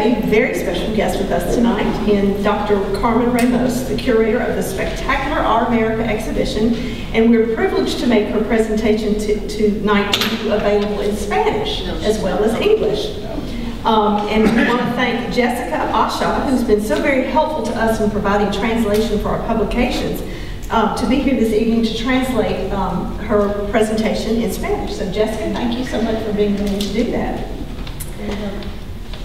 a very special guest with us tonight in Dr. Carmen Ramos, the curator of the spectacular Our America exhibition, and we're privileged to make her presentation tonight available in Spanish as well as English. And we want to thank Jessica Asha, who's been so very helpful to us in providing translation for our publications, to be here this evening to translate her presentation in Spanish. So Jessica, thank you so much for being willing to do that.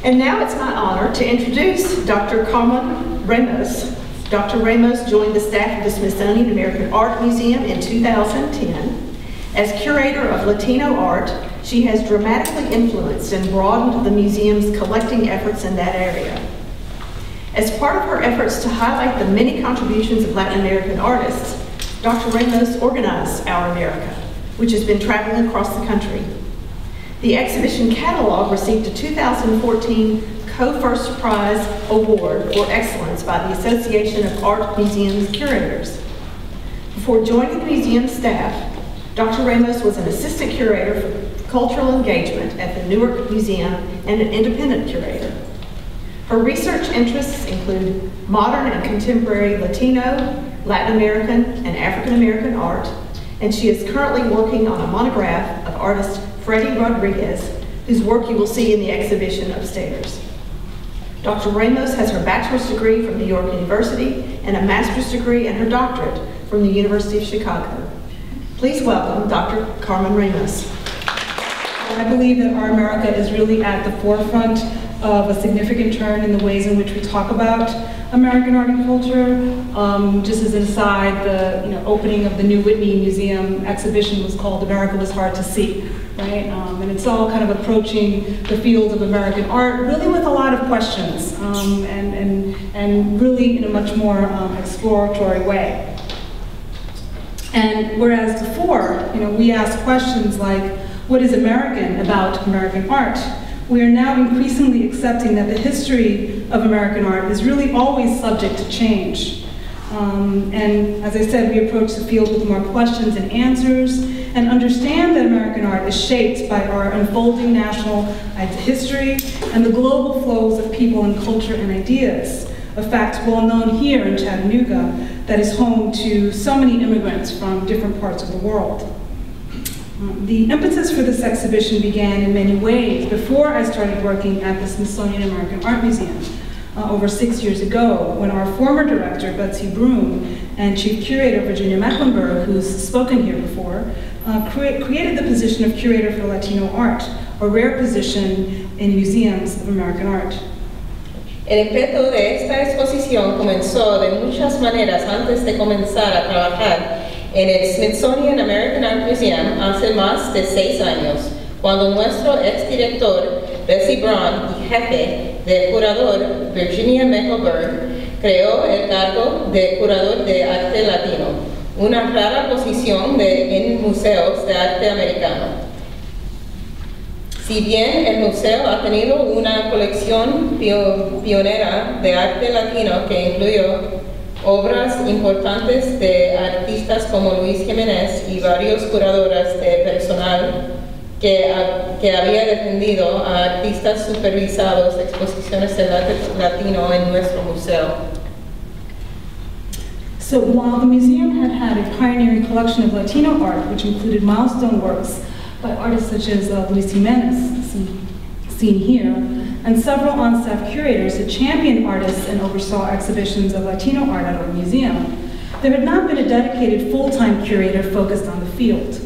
And now it's my honor to introduce Dr. Carmen Ramos. Dr. Ramos joined the staff of the Smithsonian American Art Museum in 2010. As curator of Latino art, she has dramatically influenced and broadened the museum's collecting efforts in that area. As part of her efforts to highlight the many contributions of Latin American artists, Dr. Ramos organized Our America, which has been traveling across the country. The exhibition catalog received a 2014 Co-First Prize Award for Excellence by the Association of Art Museums Curators. Before joining the museum staff, Dr. Ramos was an assistant curator for cultural engagement at the Newark Museum and an independent curator. Her research interests include modern and contemporary Latino, Latin American, and African American art, and she is currently working on a monograph of artist Freddie Rodriguez, whose work you will see in the exhibition upstairs. Dr. Ramos has her bachelor's degree from New York University and a master's degree and her doctorate from the University of Chicago. Please welcome Dr. Carmen Ramos. I believe that Our America is really at the forefront of a significant turn in the ways in which we talk about American art and culture. Just as an aside, the opening of the new Whitney Museum exhibition was called America Was Hard to See, right? And it's all kind of approaching the field of American art really with a lot of questions and really in a much more exploratory way. And whereas before, we asked questions like, what is American about American art? We are now increasingly accepting that the history of American art is really always subject to change. And as I said, we approach the field with more questions and answers and understand that American art is shaped by our unfolding national history and the global flows of people and culture and ideas, a fact well known here in Chattanooga that is home to so many immigrants from different parts of the world. The impetus for this exhibition began in many ways before I started working at the Smithsonian American Art Museum over 6 years ago, when our former director, Betsy Broom, and chief curator, Virginia Mecklenburg, who's spoken here before, created the position of curator for Latino art, a rare position in museums of American art. El impeto de esta exposición comenzó de muchas maneras antes de comenzar a trabajar en el Smithsonian American Art Museum hace más de 6 años, cuando nuestro exdirector, Betsy Brown, y jefe de curador, Virginia Mecklenburg, creó el cargo de curador de arte latino, una rara posición en museos de arte americano. Si bien el museo ha tenido una colección pionera de arte latino que incluyó obras importantes de artistas como Luis Jiménez y varios curadores de personal que había defendido a artistas supervisados de exposiciones de arte latino en nuestro museo. So while the museum had a pioneering collection of Latino art, which included milestone works by artists such as Luis Jiménez, seen here, and several on-staff curators had championed artists and oversaw exhibitions of Latino art at our museum, there had not been a dedicated full-time curator focused on the field.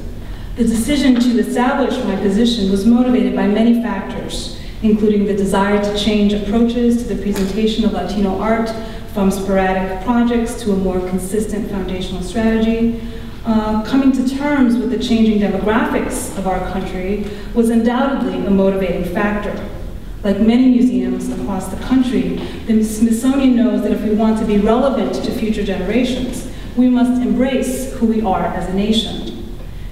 The decision to establish my position was motivated by many factors, including the desire to change approaches to the presentation of Latino art from sporadic projects to a more consistent foundational strategy. Coming to terms with the changing demographics of our country was undoubtedly a motivating factor. Like many museums across the country, the Smithsonian knows that if we want to be relevant to future generations, we must embrace who we are as a nation.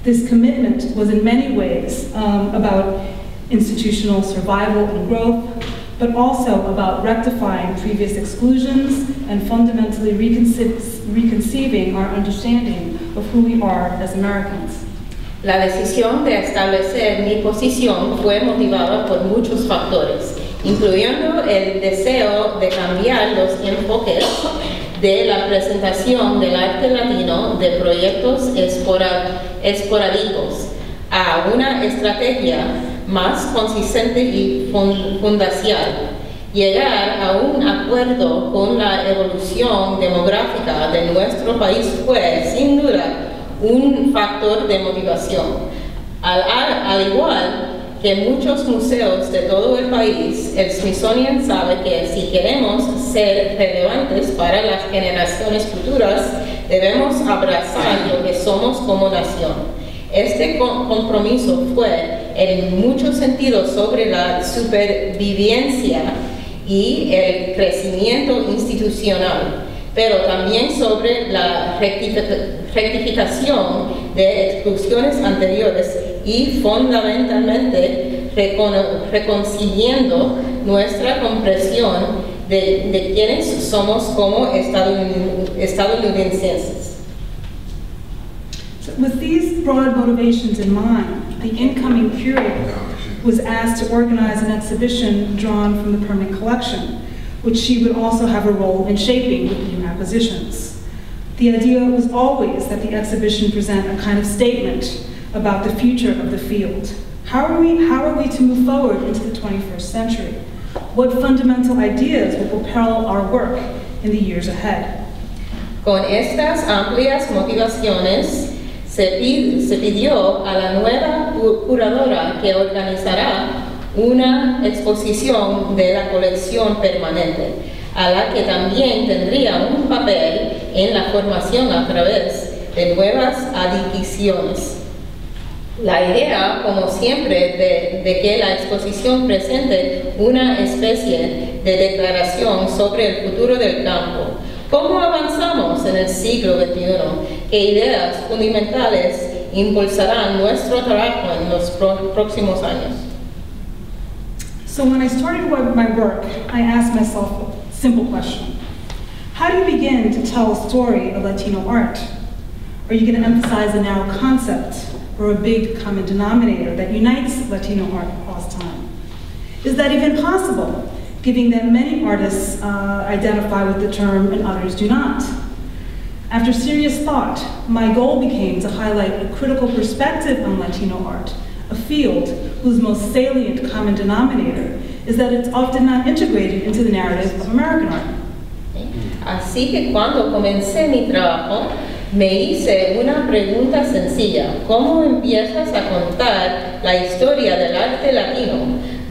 This commitment was in many ways about institutional survival and growth, but also about rectifying previous exclusions and fundamentally reconceiving our understanding of who we are as Americans. La decisión de establecer mi posición fue motivada por muchos factores, incluyendo el deseo de cambiar los enfoques de la presentación del arte latino de proyectos esporádicos a una estrategia más consistente y fundacional. Llegar a un acuerdo con la evolución demográfica de nuestro país fue, sin duda, un factor de motivación. Al igual que muchos museos de todo el país, el Smithsonian sabe que si queremos ser relevantes para las generaciones futuras, debemos abrazar lo que somos como nación. Este compromiso fue, en muchos sentidos, sobre la supervivencia y el crecimiento institucional, pero también sobre la rectificación de exclusiones anteriores y fundamentalmente reconciliando nuestra comprensión de quiénes somos como estadounidenses. So with these broad motivations in mind, the incoming curator was asked to organize an exhibition drawn from the permanent collection, which she would also have a role in shaping with new acquisitions. The idea was always that the exhibition present a kind of statement about the future of the field. How are we to move forward into the 21st century? What fundamental ideas will propel our work in the years ahead? Con estas amplias motivaciones, se pidió a la nueva curadora que organizará una exposición de la colección permanente, a la que también tendría un papel en la formación a través de nuevas adquisiciones. La idea, como siempre, de que la exposición presente una especie de declaración sobre el futuro del campo. ¿Cómo avanzamos en el siglo XXI? ¿Qué ideas fundamentales impulsarán nuestro trabajo en los próximos años? So when I started my work, I asked myself a simple question. How do you begin to tell a story of Latino art? Are you going to emphasize a narrow concept or a big common denominator that unites Latino art across time? Is that even possible, given that many artists identify with the term and others do not? After serious thought, my goal became to highlight a critical perspective on Latino art, a field whose most salient common denominator is that it's often not integrated into the narrative of American art. Así que cuando comencé mi trabajo, me hice una pregunta sencilla: ¿cómo empiezas a contar la historia del arte latino?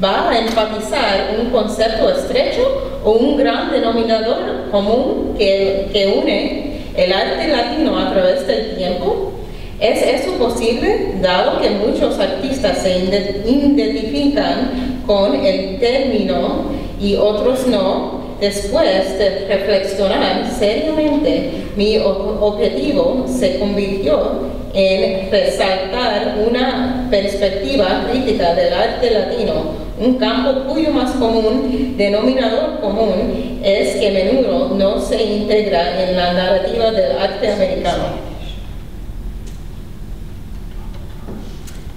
¿Va a enfatizar un concepto estrecho o un gran denominador común que une el arte latino a través del tiempo? ¿Es eso posible, dado que muchos artistas se identifican con el término y otros no? Después de reflexionar seriamente, mi objetivo se convirtió en resaltar una perspectiva crítica del arte latino, un campo cuyo más común denominador común es que a menudo no se integra en la narrativa del arte americano.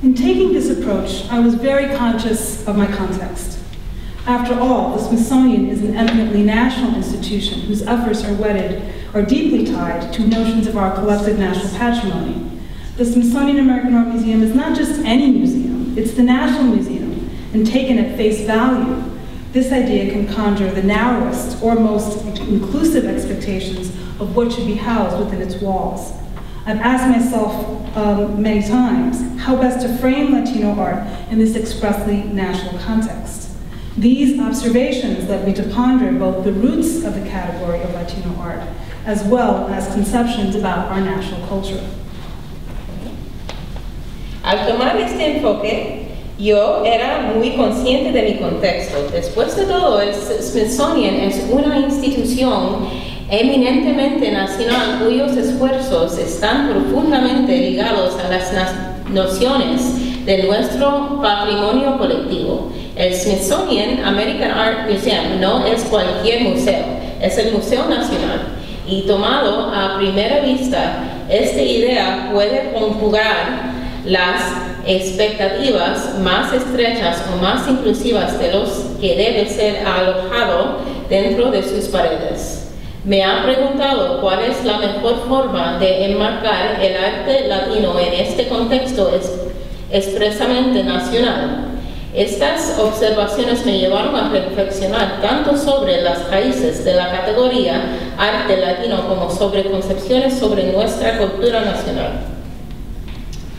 In taking this approach, I was very conscious of my context. After all, the Smithsonian is an eminently national institution whose efforts are deeply tied to notions of our collective national patrimony. The Smithsonian American Art Museum is not just any museum, it's the National Museum, and taken at face value, this idea can conjure the narrowest or most inclusive expectations of what should be housed within its walls. I've asked myself many times how best to frame Latino art in this expressly national context. These observations led me to ponder both the roots of the category of Latino art, as well as conceptions about our national culture. Al tomar este enfoque, yo era muy consciente de mi contexto. Después de todo, el Smithsonian es una institución eminentemente nacional cuyos esfuerzos están profundamente ligados a las nociones de nuestro patrimonio colectivo. El Smithsonian American Art Museum no es cualquier museo, es el Museo Nacional. Y tomado a primera vista, esta idea puede conjugar las expectativas más estrechas o más inclusivas de los que debe ser alojado dentro de sus paredes. Me ha preguntado cuál es la mejor forma de enmarcar el arte latino en este contexto expresamente nacional. Estas observaciones me llevaron a reflexionar tanto sobre las raíces de la categoría arte latino como sobre concepciones sobre nuestra cultura nacional.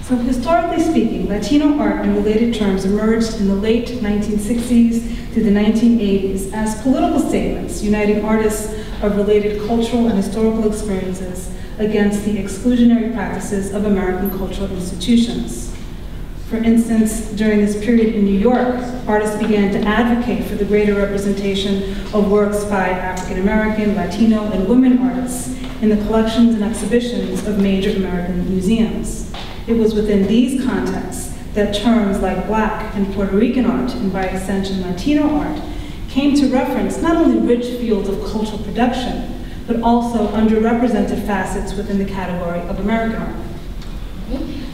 So historically speaking, Latino art in related terms emerged in the late 1960s through the 1980s as political statements uniting artists of related cultural and historical experiences against the exclusionary practices of American cultural institutions. For instance, during this period in New York, artists began to advocate for the greater representation of works by African American, Latino, and women artists in the collections and exhibitions of major American museums. It was within these contexts that terms like Black and Puerto Rican art, and by extension Latino art, came to reference not only rich fields of cultural production, but also underrepresented facets within the category of American art.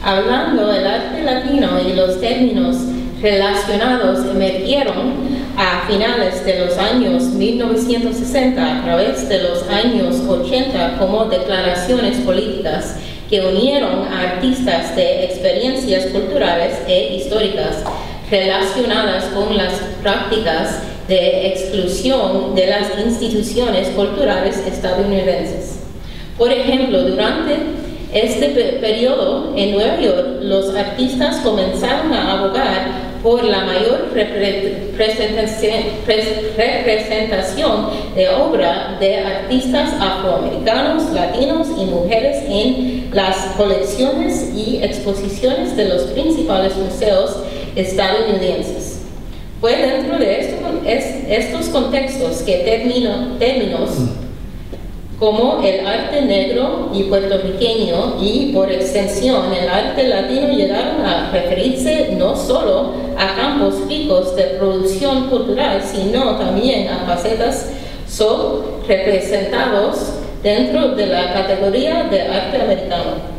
Hablando del arte latino y los términos relacionados emergieron a finales de los años 1960 a través de los años 80 como declaraciones políticas que unieron a artistas de experiencias culturales e históricas relacionadas con las prácticas de exclusión de las instituciones culturales estadounidenses. Por ejemplo, durante este periodo en Nueva York, los artistas comenzaron a abogar por la mayor representación de obra de artistas afroamericanos, latinos y mujeres en las colecciones y exposiciones de los principales museos estadounidenses. Fue dentro de estos contextos que términos como el arte negro y puertorriqueño y, por extensión, el arte latino llegaron a referirse no solo a campos ricos de producción cultural, sino también a facetas subrepresentados dentro de la categoría de arte americano.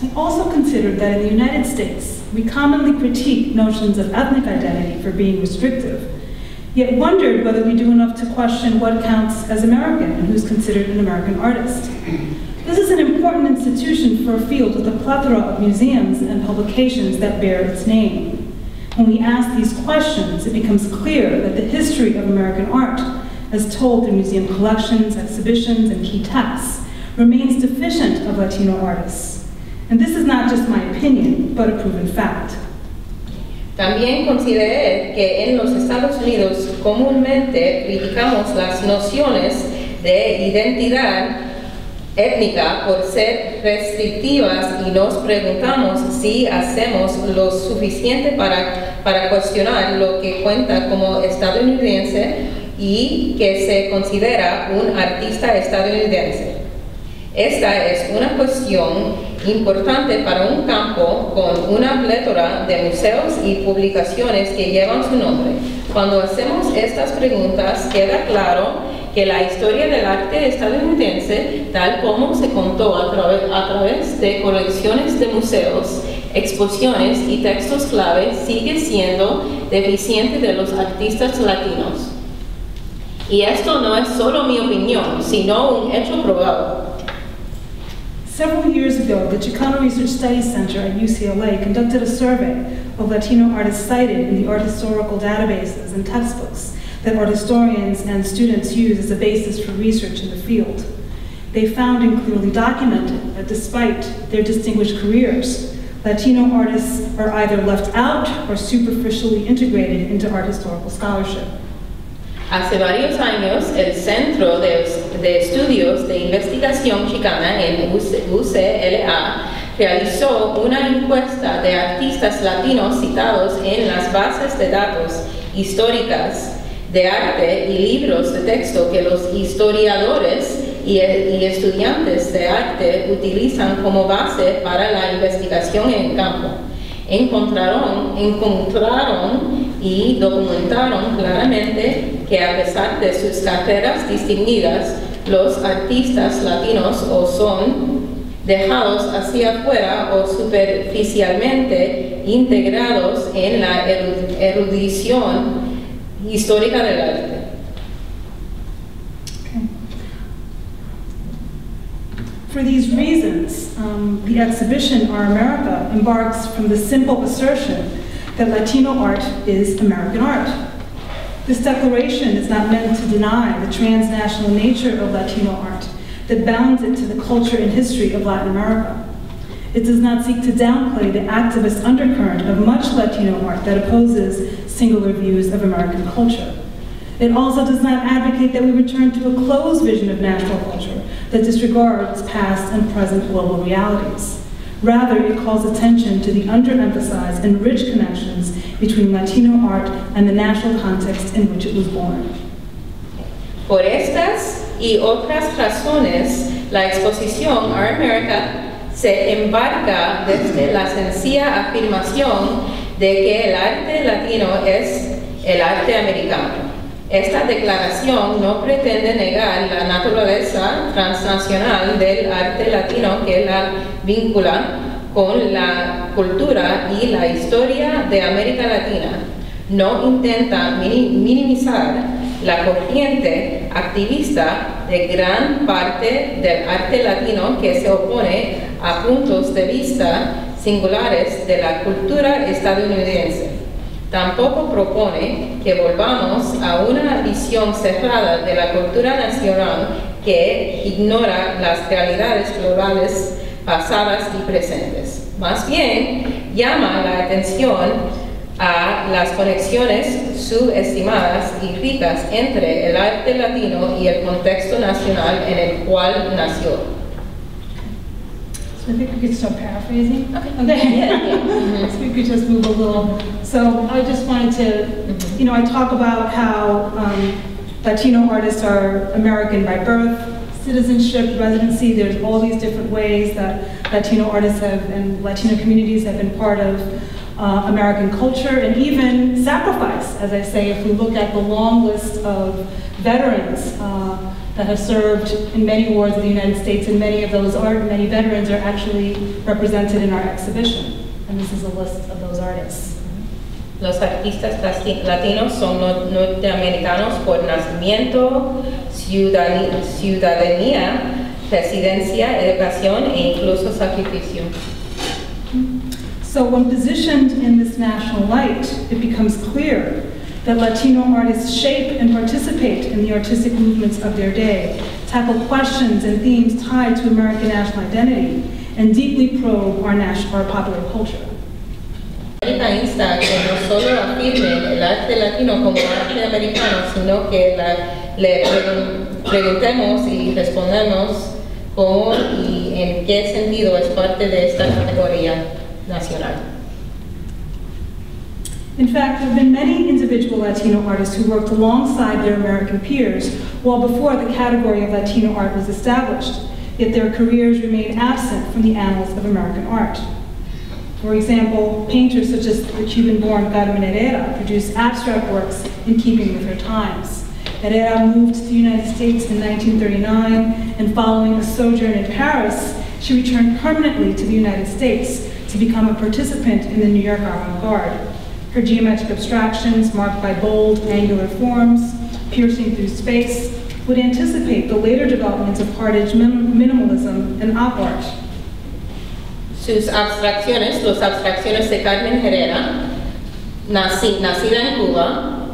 I also considered that in the United States, we commonly critique notions of ethnic identity for being restrictive, yet wondered whether we do enough to question what counts as American and who's considered an American artist. This is an important institution for a field with a plethora of museums and publications that bear its name. When we ask these questions, it becomes clear that the history of American art, as told through museum collections, exhibitions, and key texts, remains deficient of Latino artists. And this is not just my opinion, but a proven fact. También consideré que en los Estados Unidos comúnmente criticamos las nociones de identidad étnica por ser restrictivas y nos preguntamos si hacemos lo suficiente para cuestionar lo que cuenta como estadounidense y que se considera un artista estadounidense. Esta es una cuestión importante para un campo con una plétora de museos y publicaciones que llevan su nombre. Cuando hacemos estas preguntas, queda claro que la historia del arte estadounidense, tal como se contó a través de colecciones de museos, exposiciones y textos clave, sigue siendo deficiente de los artistas latinos. Y esto no es solo mi opinión, sino un hecho probado. Several years ago, the Chicano Research Studies Center at UCLA conducted a survey of Latino artists cited in the art historical databases and textbooks that art historians and students use as a basis for research in the field. They found and clearly documented that despite their distinguished careers, Latino artists are either left out or superficially integrated into art historical scholarship. Hace varios años, el Centro de Estudios de Investigación Chicana en UCLA realizó una encuesta de artistas latinos citados en las bases de datos históricas de arte y libros de texto que los historiadores y estudiantes de arte utilizan como base para la investigación en campo. Encontraron y documentaron claramente que a pesar de sus carreras distinguidas, los artistas latinos o son dejados hacia afuera o superficialmente integrados en la erudición histórica del arte. Okay. For these reasons, the exhibition, Our America, embarks from the simple assertion that Latino art is American art. This declaration is not meant to deny the transnational nature of Latino art that bounds it to the culture and history of Latin America. It does not seek to downplay the activist undercurrent of much Latino art that opposes singular views of American culture. It also does not advocate that we return to a closed vision of national culture that disregards past and present global realities. Rather, it calls attention to the underemphasized and rich connections between Latino art and the national context in which it was born. Por estas y otras razones, la exposición Our America se embarca desde la sencilla afirmación de que el arte latino es el arte americano. Esta declaración no pretende negar la naturaleza transnacional del arte latino que la vincula con la cultura y la historia de América Latina. No intenta minimizar la corriente activista de gran parte del arte latino que se opone a puntos de vista singulares de la cultura estadounidense. Tampoco propone que volvamos a una visión cerrada de la cultura nacional que ignora las realidades globales pasadas y presentes. Más bien, llama la atención a las conexiones subestimadas y ricas entre el arte latino y el contexto nacional en el cual nació. So I think we could start paraphrasing. Okay. Yeah. So we could just move a little. So I just wanted to, you know, I talk about how Latino artists are American by birth, citizenship, residency. There's all these different ways that Latino artists have and Latino communities have been part of American culture and even sacrifice, as I say, if we look at the long list of veterans that have served in many wars of the United States, and many veterans are actually represented in our exhibition. And this is a list of those artists. Los artistas latinos son norteamericanos por nacimiento, ciudadanía, residencia, educación e incluso sacrificio. So when positioned in this national light, it becomes clear that Latino artists shape and participate in the artistic movements of their day, tackle questions and themes tied to American national identity, and deeply probe our popular culture. América insta que no solo afirmen el arte latino como arte americano, sino que le preguntemos y respondamos cómo y en qué sentido es parte de esta categoría nacional. In fact, there have been many individual Latino artists who worked alongside their American peers well before the category of Latino art was established, yet their careers remain absent from the annals of American art. For example, painters such as the Cuban-born Carmen Ramos produced abstract works in keeping with her times. Herrera moved to the United States in 1939, and following a sojourn in Paris, she returned permanently to the United States to become a participant in the New York avant-garde. Her geometric abstractions, marked by bold, angular forms, piercing through space, would anticipate the later developments of cartage minimalism and op art. Sus abstracciones, las abstracciones de Carmen Herrera, nacida en Cuba,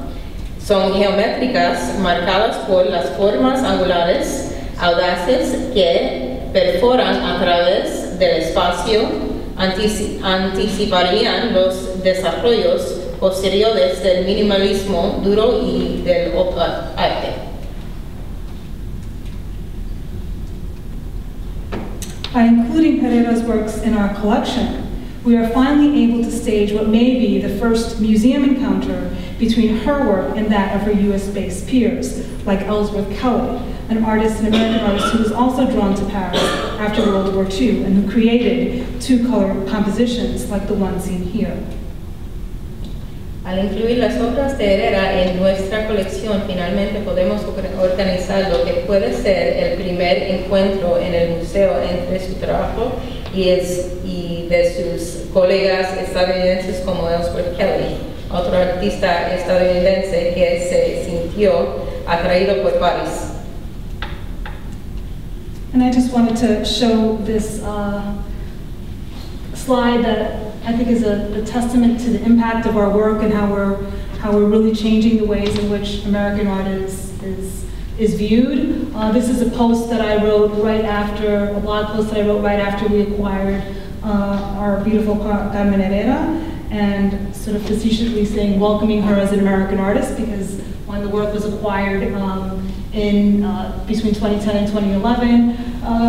son geométricas marcadas por las formas angulares, audaces que perforan a través del espacio, anticiparían los desarrollos posteriores del minimalismo duro y del op arte. By including Herrera's works in our collection, we are finally able to stage what may be the first museum encounter between her work and that of her US-based peers, like Ellsworth Kelly, an artist, an American artist who was also drawn to Paris after World War II and who created two-color compositions like the one seen here. Al incluir las obras de Herrera en nuestra colección, finalmente podemos organizar lo que puede ser el primer encuentro en el museo entre su trabajo y de sus colegas estadounidenses como Ellsworth Kelly, otro artista estadounidense que se sintió atraído por París. And I just wanted to show this slide that I think is a testament to the impact of our work and how we're really changing the ways in which American art is viewed. This is a post that I wrote right after, a blog post that I wrote right after we acquired our beautiful Carmen Herrera, and sort of facetiously saying, welcoming her as an American artist, because when the work was acquired between 2010 and 2011,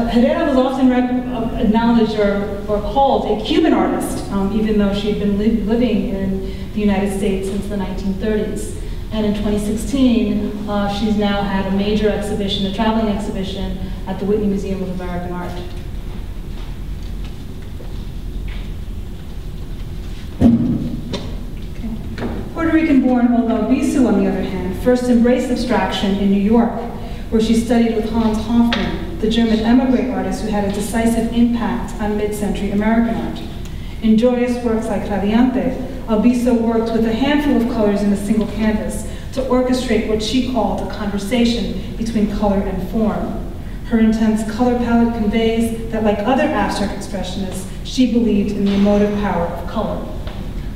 Herrera was often acknowledged or called a Cuban artist, even though she had been living in the United States since the 1930s. And in 2016, she's now had a major exhibition, a traveling exhibition, at the Whitney Museum of American Art. Puerto Rican-born Olga Albizu, on the other hand, first embraced abstraction in New York, where she studied with Hans Hofmann, the German émigré artist who had a decisive impact on mid-century American art. In joyous works like Radiante, Albizu worked with a handful of colors in a single canvas to orchestrate what she called a conversation between color and form. Her intense color palette conveys that, like other abstract expressionists, she believed in the emotive power of color.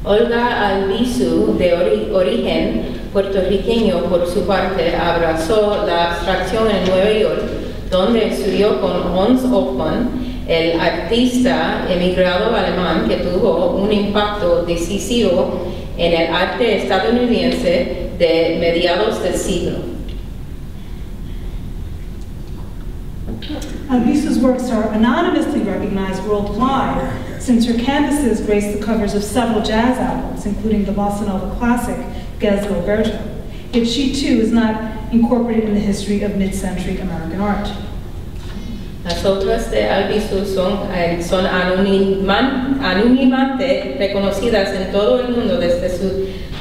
Olga Albizu, de origen puertorriqueño por su parte, abrazó la abstracción en Nueva York, donde estudió con Hans Hofmann, el artista emigrado alemán que tuvo un impacto decisivo en el arte estadounidense de mediados del siglo. Albizu's works are anonymously recognized worldwide, since her canvases grace the covers of several jazz albums, including the bossa nova classic Ges Roberto. Yet she too is not incorporated in the history of mid-century American art. Las obras de Albizu son anónimamente reconocidas en todo el mundo desde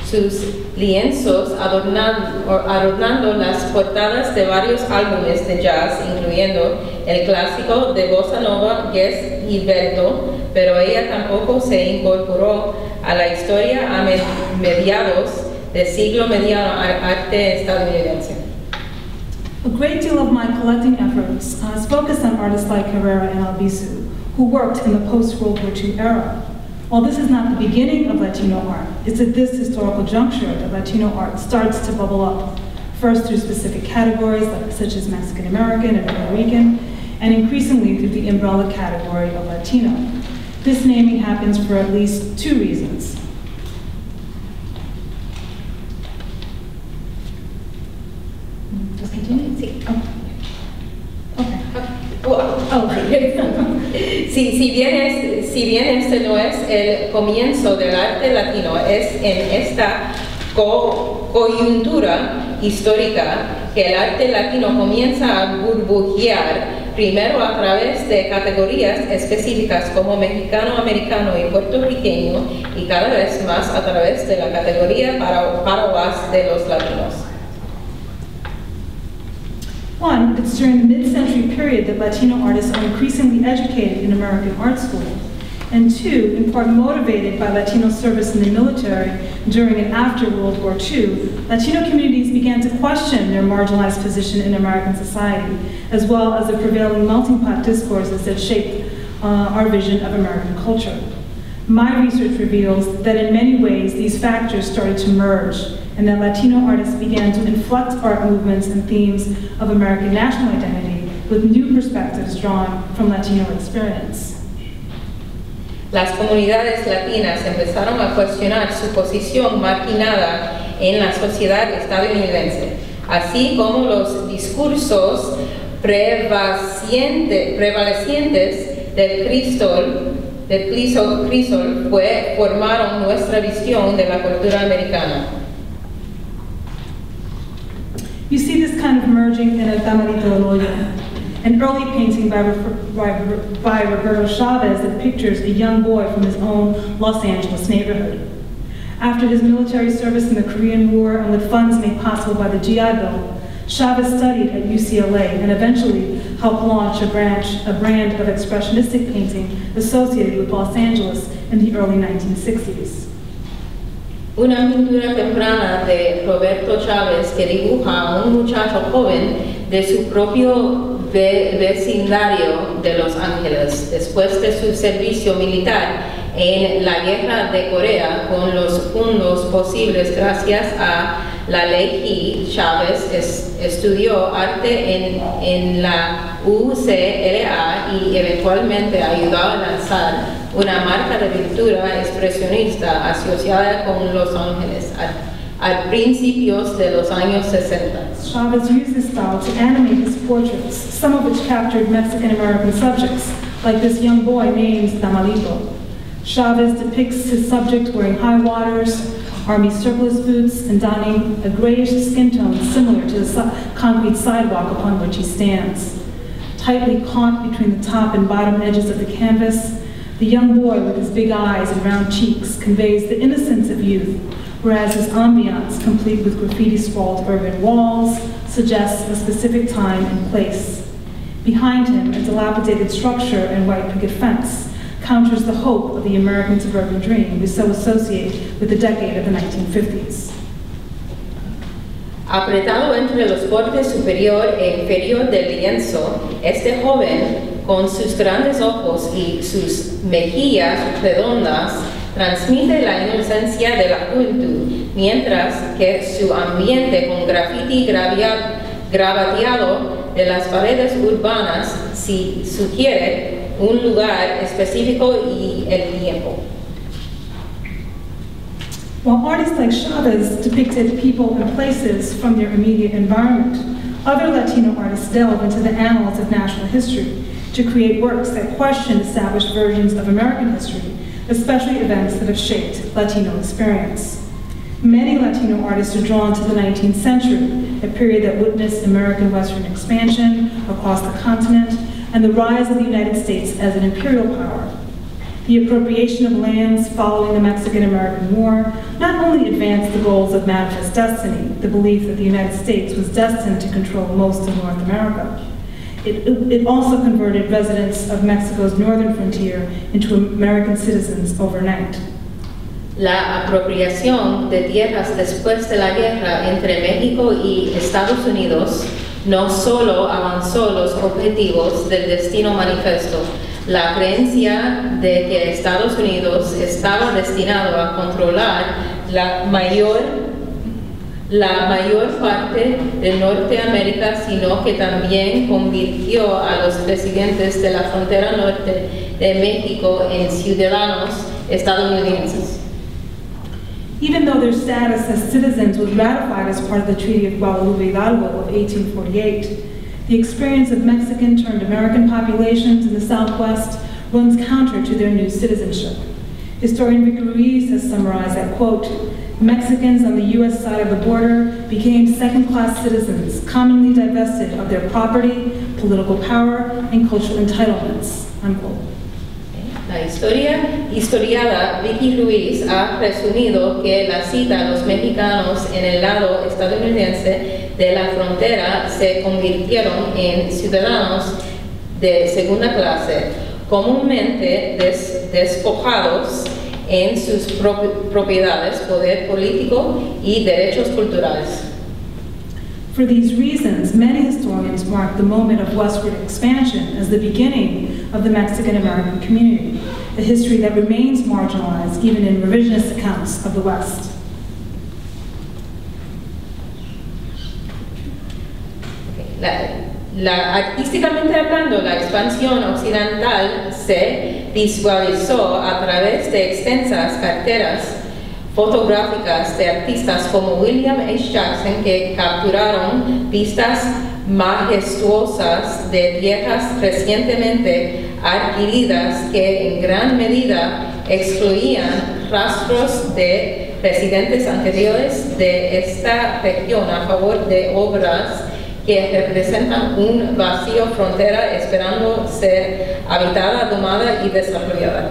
sus lienzos adornando las portadas de varios álbumes de jazz, incluyendo el clásico de bossa nova Ges Roberto, pero ella tampoco se incorporó a la historia a mediados del siglo mediano arte estadounidense. A great deal of my collecting efforts is focused on artists like Herrera and Albizu, who worked in the post-World War II era. While this is not the beginning of Latino art, it's at this historical juncture that Latino art starts to bubble up, first through specific categories such as Mexican American and Puerto Rican, and increasingly through the umbrella category of Latino. This naming happens for at least two reasons. Just continue? Sí. Oh. Okay. Oh. Si bien este no es el comienzo del arte latino, es en esta coyuntura histórica que el arte latino comienza a burbujear, primero a través de categorías específicas como mexicano, americano y puertorriqueño, y cada vez más a través de la categoría paraguas de los latinos. One, it's during the mid-century period that Latino artists are increasingly educated in American art school. And two, in part motivated by Latino service in the military during and after World War II, Latino communities began to question their marginalized position in American society, as well as the prevailing melting pot discourses that shaped our vision of American culture. My research reveals that in many ways these factors started to merge, and that Latino artists began to inflect art movements and themes of American national identity with new perspectives drawn from Latino experience. Las comunidades latinas empezaron a cuestionar su posición marginada en la sociedad estadounidense, así como los discursos prevalecientes del crisol formaron nuestra visión de la cultura americana. You see this kind of merging in El Tamarito del Hoyo, an early painting by Roberto Chavez that pictures a young boy from his own Los Angeles neighborhood. After his military service in the Korean War and with funds made possible by the GI Bill, Chavez studied at UCLA and eventually helped launch a brand of expressionistic painting associated with Los Angeles in the early 1960s. Una pintura temprana de Roberto Chávez que dibuja a un muchacho joven de su propio vecindario de Los Ángeles, después de su servicio militar en la Guerra de Corea, con los fondos posibles gracias a la ley Chávez estudió arte en la UCLA y eventualmente ayudó a lanzar una marca de pintura expresionista asociada con Los Ángeles a principios de los años 60. Chavez used this style to animate his portraits, some of which captured Mexican-American subjects, like this young boy named Tamalito. Chavez depicts his subject wearing high waters, army surplus boots, and donning a grayish skin tone similar to the concrete sidewalk upon which he stands. Tightly caught between the top and bottom edges of the canvas, the young boy with his big eyes and round cheeks conveys the innocence of youth, whereas his ambiance, complete with graffiti-scrawled urban walls, suggests a specific time and place. Behind him, a dilapidated structure and white picket fence counters the hope of the American suburban dream we so associate with the decade of the 1950s. Apretado entre los bordes superior e inferior del lienzo, este joven, con sus grandes ojos y sus mejillas redondas, transmite la inocencia de la juventud, mientras que su ambiente con graffiti grabateado de las paredes urbanas sugiere un lugar específico y el tiempo. While artists like Chavez depicted people and places from their immediate environment, other Latino artists delve into the annals of national history to create works that question established versions of American history, especially events that have shaped Latino experience. Many Latino artists are drawn to the 19th century, a period that witnessed American Western expansion across the continent and the rise of the United States as an imperial power. The appropriation of lands following the Mexican-American War not only advanced the goals of manifest destiny, the belief that the United States was destined to control most of North America, it also converted residents of Mexico's northern frontier into American citizens overnight. La apropiación de tierras después de la guerra entre México y Estados Unidos no solo avanzó los objetivos del destino manifiesto, la creencia de que Estados Unidos estaba destinado a controlar la mayor parte de Norteamérica, sino que también convirtió a los residentes de la frontera norte de México en ciudadanos estadounidenses. Even though their status as citizens was ratified as part of the Treaty of Guadalupe Hidalgo of 1848, the experience of Mexican turned American populations in the Southwest runs counter to their new citizenship. Historian Vicky Ruiz has summarized that, quote, Mexicans on the U.S. side of the border became second-class citizens, commonly divested of their property, political power, and cultural entitlements, unquote. La historiada Vicky Ruiz ha resumido que la cita a los mexicanos en el lado estadounidense de la frontera se convirtieron en ciudadanos de segunda clase, comúnmente despojados en sus propiedades, poder político y derechos culturales. For these reasons, many historians mark the moment of westward expansion as the beginning of the Mexican-American community, a history that remains marginalized even in revisionist accounts of the West. Artísticamente hablando, la expansión occidental se visualizó a través de extensas carteras fotográficas de artistas como William H. Jackson, que capturaron vistas majestuosas de tierras recientemente adquiridas que en gran medida excluían rastros de residentes anteriores de esta región a favor de obras que representan un vacío frontera esperando ser habitada, domada y desarrollada.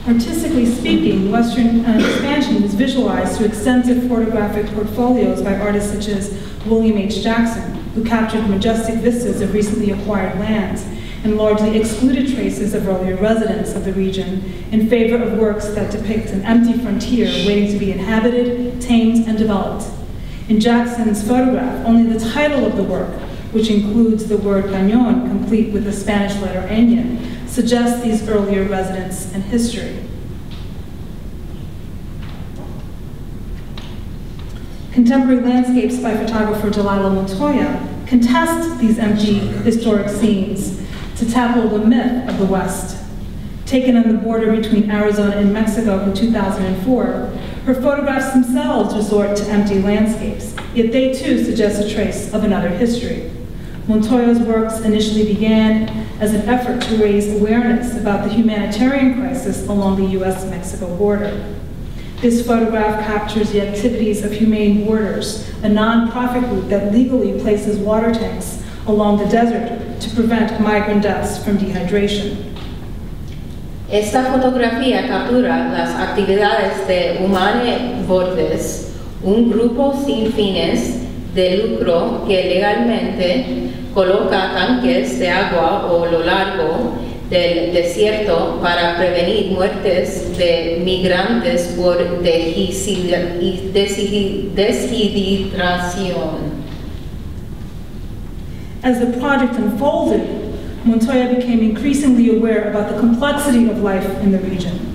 Artistically speaking, Western expansion was visualized through extensive photographic portfolios by artists such as William H. Jackson, who captured majestic vistas of recently acquired lands and largely excluded traces of earlier residents of the region in favor of works that depict an empty frontier waiting to be inhabited, tamed, and developed. In Jackson's photograph, only the title of the work, which includes the word cañón, complete with the Spanish letter ñ, suggests these earlier residents and history. Contemporary landscapes by photographer Delilah Montoya contest these empty historic scenes to tackle the myth of the West. Taken on the border between Arizona and Mexico in 2004, her photographs themselves resort to empty landscapes, yet they too suggest a trace of another history. Montoya's works initially began as an effort to raise awareness about the humanitarian crisis along the US-Mexico border. This photograph captures the activities of Humane Borders, a non-profit group that legally places water tanks along the desert to prevent migrant deaths from dehydration. Esta fotografía captura las actividades de Humane Borders, un grupo sin fines de lucro que legalmente coloca tanques de agua a lo largo del desierto para prevenir muertes de migrantes por deshidratación. As the project unfolded, Montoya became increasingly aware about the complexity of life in the region.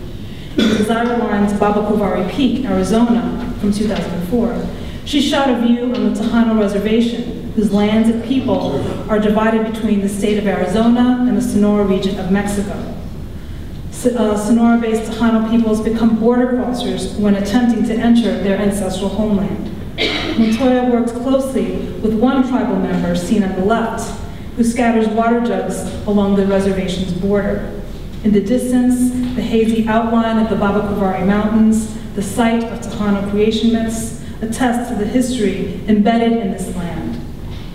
In Desire Line's Babacuvari Peak, Arizona, from 2004, she shot a view on the Tejano Reservation, whose lands and people are divided between the state of Arizona and the Sonora region of Mexico. Sonora-based Tejano peoples become border crossers when attempting to enter their ancestral homeland. Montoya works closely with one tribal member, seen on the left, who scatters water jugs along the reservation's border. In the distance, the hazy outline of the Babacuvari Mountains, the site of Tejano creation myths, attest to the history embedded in this land.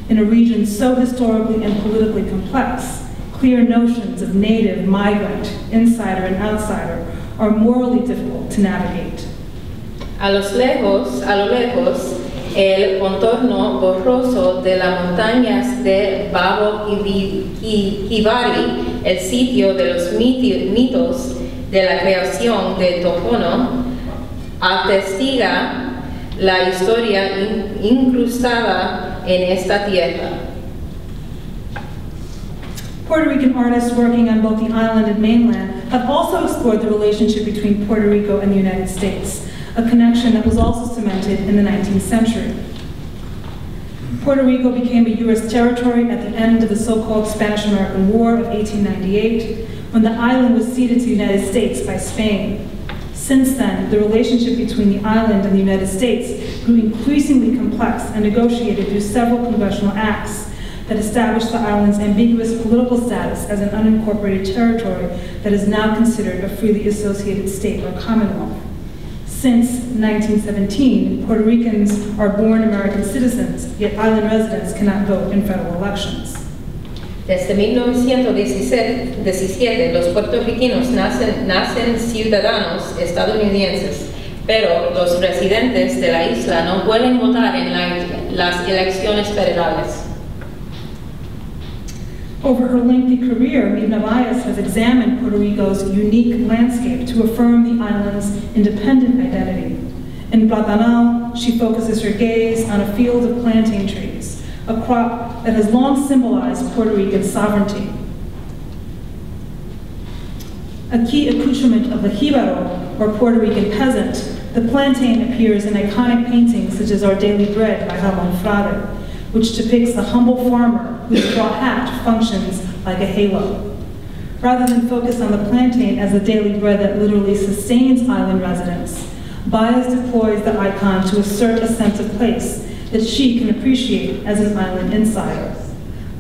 In a region so historically and politically complex, clear notions of native, migrant, insider, and outsider are morally difficult to navigate. A lo lejos, el contorno borroso de las montañas de Babacuvari, el sitio de los mitos de la creación de Tohono, atestiga la historia incrustada en esta tierra. Puerto Rican artists working on both the island and mainland have also explored the relationship between Puerto Rico and the United States, a connection that was also cemented in the 19th century. Puerto Rico became a U.S. territory at the end of the so-called Spanish-American War of 1898, when the island was ceded to the United States by Spain. Since then, the relationship between the island and the United States grew increasingly complex and negotiated through several congressional acts that established the island's ambiguous political status as an unincorporated territory that is now considered a freely associated state or commonwealth. Since 1917, Puerto Ricans are born American citizens, yet island residents cannot vote in federal elections. Desde 1917, los puertorriqueños nacen ciudadanos estadounidenses, pero los residentes de la isla no pueden votar en las elecciones federales. Over her lengthy career, Mibna Baez has examined Puerto Rico's unique landscape to affirm the island's independent identity. In Platanal, she focuses her gaze on a field of plantain trees, a crop that has long symbolized Puerto Rican sovereignty. A key accoutrement of the jíbaro, or Puerto Rican peasant, the plantain appears in iconic paintings such as Our Daily Bread by Ramon Frade, which depicts the humble farmer whose straw hat functions like a halo. Rather than focus on the plantain as the daily bread that literally sustains island residents, Baez deploys the icon to assert a sense of place that she can appreciate as an island insider.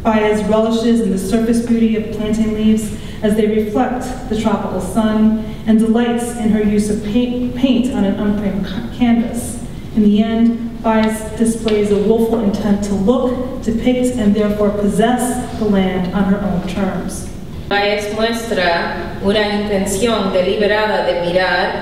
Baez relishes in the surface beauty of plantain leaves as they reflect the tropical sun, and delights in her use of paint on an unframed canvas. In the end, Baez displays a willful intent to look, depict, and therefore possess the land on her own terms. Baez muestra una intención deliberada de mirar,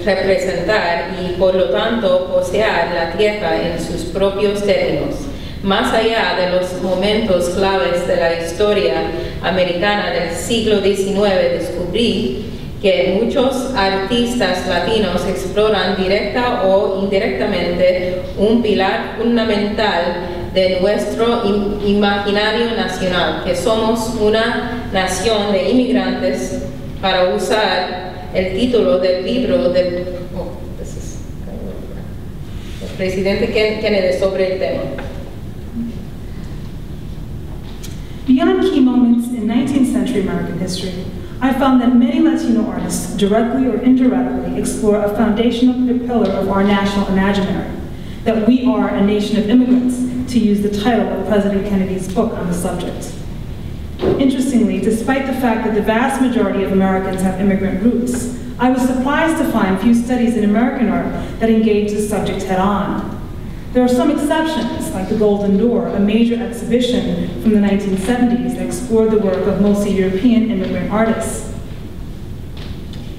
representar y por lo tanto poseer la tierra en sus propios términos. Más allá de los momentos claves de la historia americana del siglo XIX, descubrí que muchos artistas latinos exploran directa o indirectamente un pilar fundamental de nuestro imaginario nacional, que somos una nación de inmigrantes, para usar el título del libro del presidente Kennedy sobre el tema. Beyond key moments in 19th century American history, I found that many Latino artists, directly or indirectly, explore a foundational pillar of our national imaginary, that we are a nation of immigrants, to use the title of President Kennedy's book on the subject. Interestingly, despite the fact that the vast majority of Americans have immigrant roots, I was surprised to find few studies in American art that engage the subject head-on. There are some exceptions, like the Golden Door, a major exhibition from the 1970s that explored the work of mostly European immigrant artists.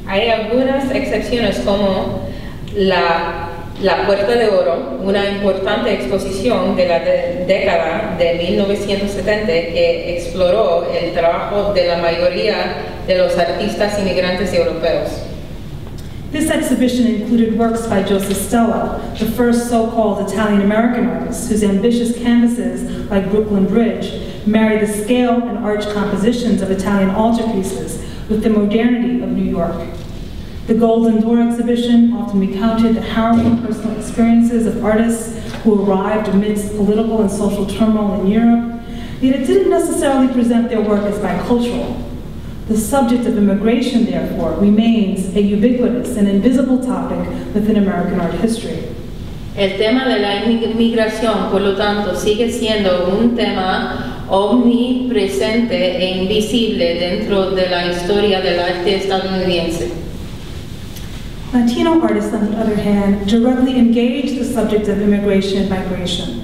Hay algunas excepciones como la Puerta de Oro, una importante exposición de la década de 1970 que exploró el trabajo de la mayoría de los artistas inmigrantes europeos. This exhibition included works by Joseph Stella, the first so-called Italian-American artist whose ambitious canvases, like Brooklyn Bridge, marry the scale and arch compositions of Italian altarpieces with the modernity of New York. The Golden Door exhibition often recounted the harrowing personal experiences of artists who arrived amidst political and social turmoil in Europe, yet it didn't necessarily present their work as bicultural. The subject of immigration, therefore, remains a ubiquitous and invisible topic within American art history. El tema de la inmigración, por lo tanto, sigue siendo un tema omnipresente e invisible dentro de la historia del arte estadounidense. Latino artists, on the other hand, directly engage the subject of immigration and migration.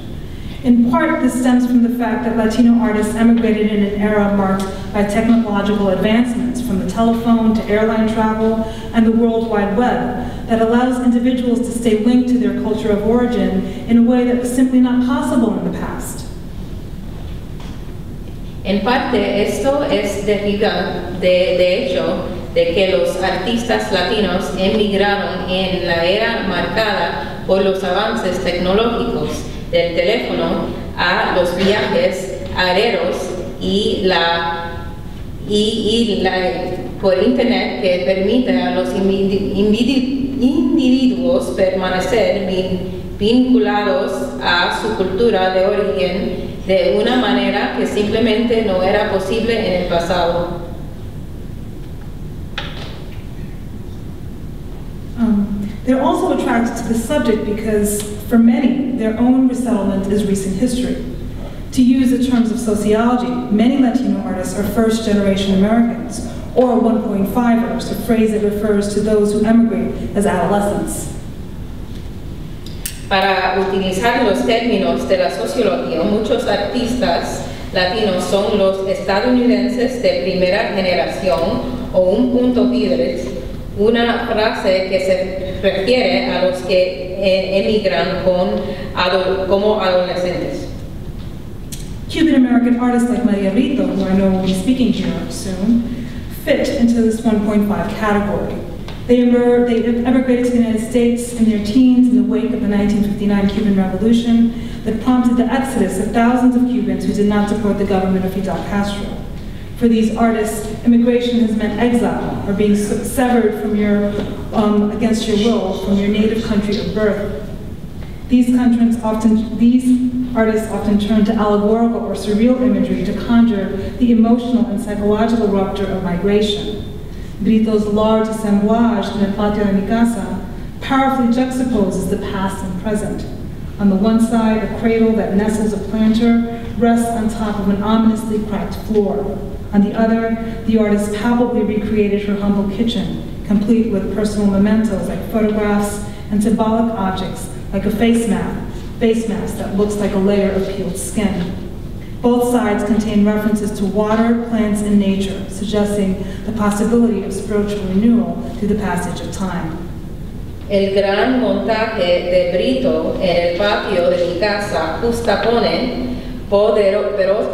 In part, this stems from the fact that Latino artists emigrated in an era marked by technological advancements, from the telephone to airline travel and the World Wide Web, that allows individuals to stay linked to their culture of origin in a way that was simply not possible in the past. En parte, esto es derivado de hecho de que los artistas latinos emigraron en la era marcada por los avances tecnológicos, del teléfono a los viajes aéreos y por internet, que permite a los individuos permanecer vinculados a su cultura de origen de una manera que simplemente no era posible en el pasado. They're also attracted to the subject because, for many, their own resettlement is recent history. To use the terms of sociology, many Latino artists are first-generation Americans, or 1.5ers, a phrase that refers to those who emigrate as adolescents. Para utilizar los términos de la sociología, muchos artistas latinos son los estadounidenses de primera generación o un punto híbrido, una frase que se refiere a los que emigran como adolescentes. Cuban-American artists like Maria Rito, who I know will be speaking here soon, fit into this 1.5 category. They emigrated to the United States in their teens in the wake of the 1959 Cuban Revolution that prompted the exodus of thousands of Cubans who did not support the government of Fidel Castro. For these artists, immigration has meant exile, or being severed from against your will from your native country of birth. These artists often turn to allegorical or surreal imagery to conjure the emotional and psychological rupture of migration. Brito's large assemblage in el patio de mi casa powerfully juxtaposes the past and present. On the one side, a cradle that nestles a planter rests on top of an ominously cracked floor. On the other, the artist palpably recreated her humble kitchen, complete with personal mementos like photographs and symbolic objects like a face mask that looks like a layer of peeled skin. Both sides contain references to water, plants, and nature, suggesting the possibility of spiritual renewal through the passage of time. El gran montaje de Brito en el patio de mi casa justapone poderosamente